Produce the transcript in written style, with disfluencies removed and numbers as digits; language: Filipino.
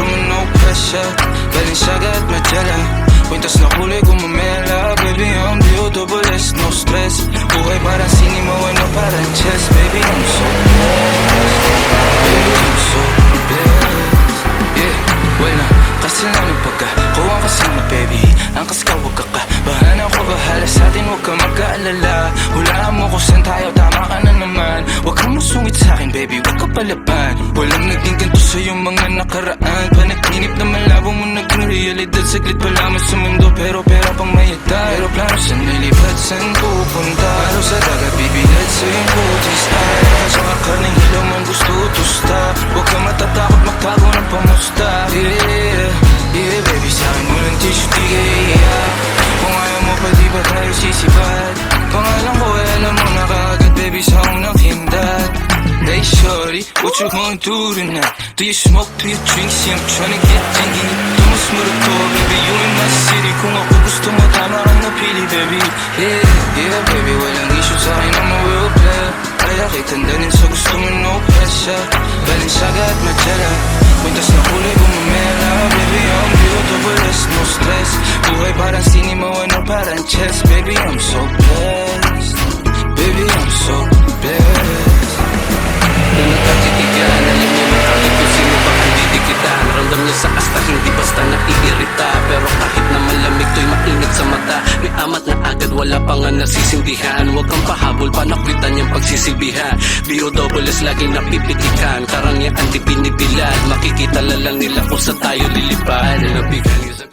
mo, no pressure. Balenciaga at Magella, kwintas na kulay gumamela. Baby, I'm D-O-double-S, no stress. Buhay parang sinimo, ano parang chess. Baby, I'm so blessed. Baby, I'm so blessed. Yeah, wala kasalanan pagkakuha ka sama, baby. Angkas ka, wag ka bahala ko, bahala sa atin, wag ka mag-aalala. Hulaan mo kung saan tayo, tama ka na naman. Wag kang masungit sa'kin, baby, wag ka palaban. Walang naging ganito sa iyong mga nakaraan. Panaginip na malabo mo naging realidad. Saglit pa lamang sa mundo, pero pera pang mayatay. Pero plano saan nilipad, saan pupunta? Araw sa dagat, bibilad sa iyong kutis. Ay, sa karning hilaw man gusto tusta. Wag ka matatakot magtago ng pamusta. Yeah, baby, sa'kin mo ng tissue, di ka iiyak. Kung ayaw mo pa, di ba tayo sisipat? Pangalan ko, alam mo na kaagad, baby, sa unang hindat. Hey shorty, what you gonna do tonight? Do you smoke, do you drink? See, I'm tryna get jiggy. Tumas mo rin to, baby, you in my city. Kung ako gusto mo, tama kang napili, baby. Yeah, baby, walang issue sa'kin, I'm a real player. Kaya kitandanin sa gusto mo, no pressure. Balenciaga at Magella, kwintas na kulay gumamela. Baby, I'm D-O-double-S, no stress. Buhay parang sinimo, ano parang chess. Baby, I'm so blessed. Baby, I'm so blessed. Kung nagkatitigan, alam niya makakit kung sino ba ang didikitan. Ramdam niya sa kasta, hindi basta naiirita. Pero kahit na malamig to'y mainit sa mata. May amat na agad, wala pa nga nasisindihan. Huwag kang pahabol, panakwitan niyang pagsisilbihan. B-O-double-S laging napipitikan. Karangyaan di binibilad, makikita lang nila kung saan tayo lilipad. Nabigan niya sa